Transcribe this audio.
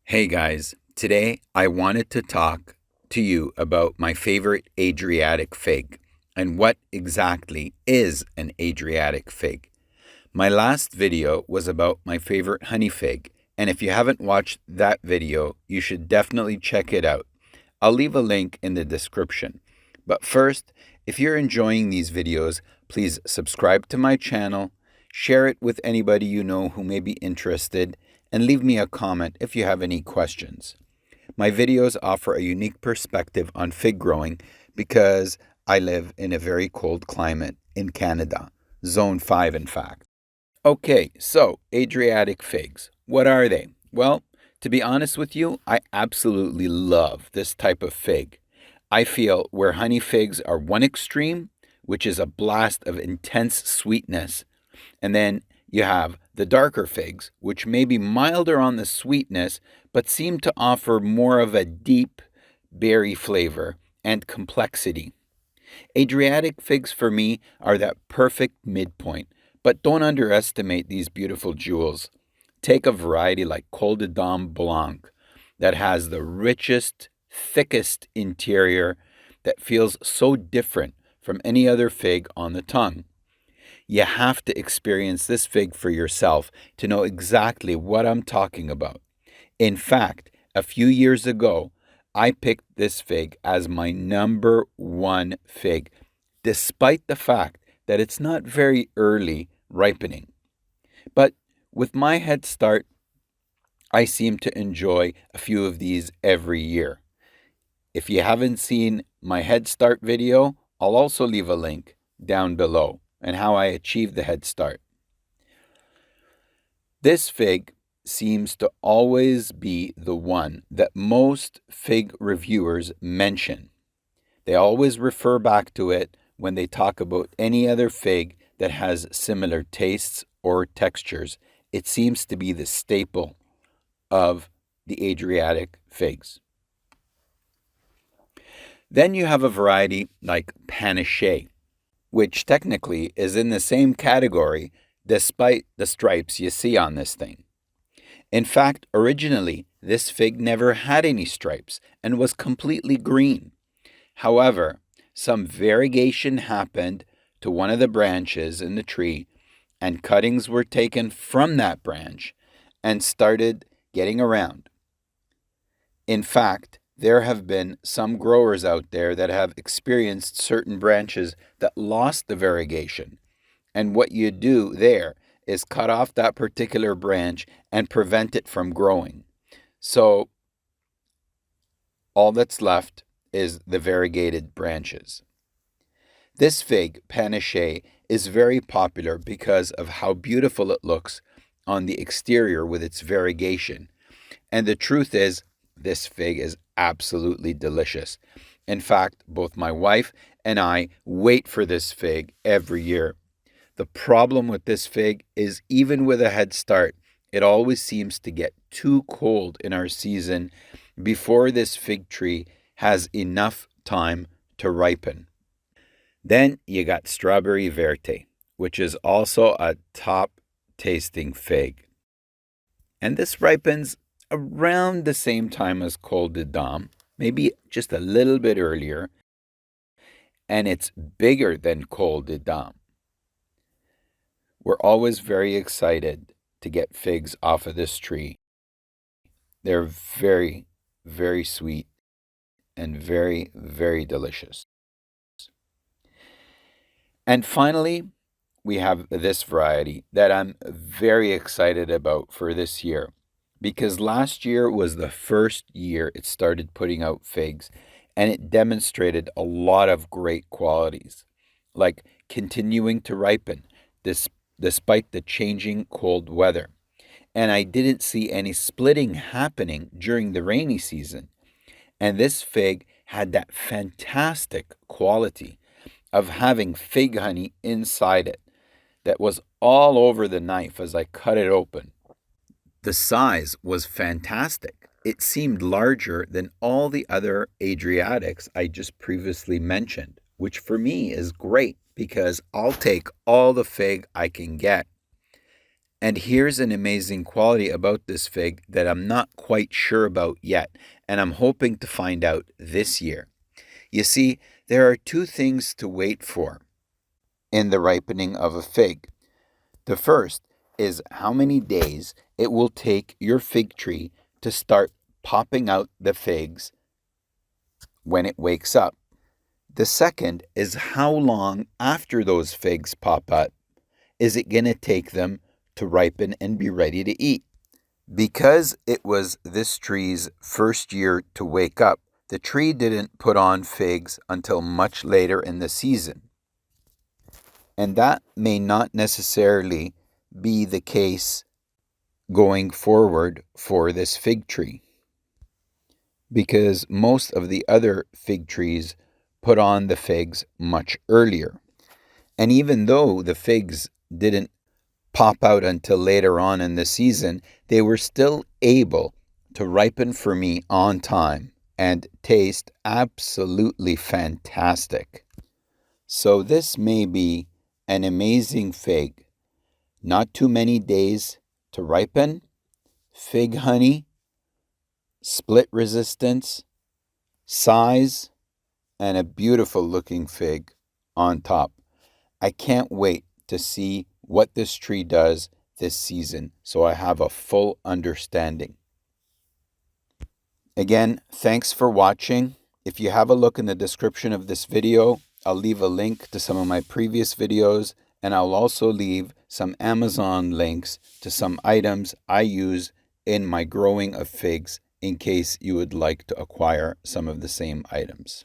Hey guys, today I wanted to talk to you about my favorite Adriatic fig and what exactly is an Adriatic fig. My last video was about my favorite honey fig, and if you haven't watched that video, you should definitely check it out. I'll leave a link in the description. But first, if you're enjoying these videos, please subscribe to my channel, share it with anybody you know who may be interested, and leave me a comment if you have any questions. My videos offer a unique perspective on fig growing because I live in a very cold climate in Canada, Zone 5 in fact. Okay, so Adriatic figs. What are they? Well, to be honest with you, I absolutely love this type of fig. I feel where honey figs are one extreme, which is a blast of intense sweetness, and then you have the darker figs, which may be milder on the sweetness, but seem to offer more of a deep berry flavor and complexity. Adriatic figs for me are that perfect midpoint, but don't underestimate these beautiful jewels. Take a variety like Col de Dame Blanc that has the richest, thickest interior that feels so different from any other fig on the tongue. You have to experience this fig for yourself to know exactly what I'm talking about. In fact, a few years ago, I picked this fig as my number one fig, despite the fact that it's not very early ripening. But with my head start, I seem to enjoy a few of these every year. If you haven't seen my head start video, I'll also leave a link down below and how I achieved the head start. This fig seems to always be the one that most fig reviewers mention. They always refer back to it when they talk about any other fig that has similar tastes or textures. It seems to be the staple of the Adriatic figs. Then you have a variety like Panache, which technically is in the same category despite the stripes you see on this thing. In fact, originally, this fig never had any stripes and was completely green. However, some variegation happened to one of the branches in the tree, and cuttings were taken from that branch and started getting around. In fact, there have been some growers out there that have experienced certain branches that lost the variegation. And what you do there is cut off that particular branch and prevent it from growing. So all that's left is the variegated branches. This fig, Panache, is very popular because of how beautiful it looks on the exterior with its variegation. And the truth is, this fig is absolutely delicious. In fact, both my wife and I wait for this fig every year. The problem with this fig is even with a head start, it always seems to get too cold in our season before this fig tree has enough time to ripen. Then you got Strawberry Verte, which is also a top tasting fig. And this ripens around the same time as Col de Dame, maybe just a little bit earlier, and it's bigger than Col de Dame. We're always very excited to get figs off of this tree. They're very, very sweet and very, very delicious. And finally, we have this variety that I'm very excited about for this year, because last year was the first year it started putting out figs, and it demonstrated a lot of great qualities, like continuing to ripen despite the changing cold weather. And I didn't see any splitting happening during the rainy season. And this fig had that fantastic quality of having fig honey inside it that was all over the knife as I cut it open. The size was fantastic. It seemed larger than all the other Adriatics I just previously mentioned, which for me is great because I'll take all the fig I can get. And here's an amazing quality about this fig that I'm not quite sure about yet, and I'm hoping to find out this year. You see, there are two things to wait for in the ripening of a fig. The first is how many days it will take your fig tree to start popping out the figs when it wakes up. The second is how long after those figs pop up is it going to take them to ripen and be ready to eat. Because it was this tree's first year to wake up, the tree didn't put on figs until much later in the season. And that may not necessarily be the case going forward for this fig tree, because most of the other fig trees put on the figs much earlier. And even though the figs didn't pop out until later on in the season, they were still able to ripen for me on time and taste absolutely fantastic. So this may be an amazing fig. Not too many days to ripen, fig honey, split resistance, size, and a beautiful looking fig on top. I can't wait to see what this tree does this season so I have a full understanding. Again, thanks for watching. If you have a look in the description of this video, I'll leave a link to some of my previous videos, and I'll also leave some Amazon links to some items I use in my growing of figs in case you would like to acquire some of the same items.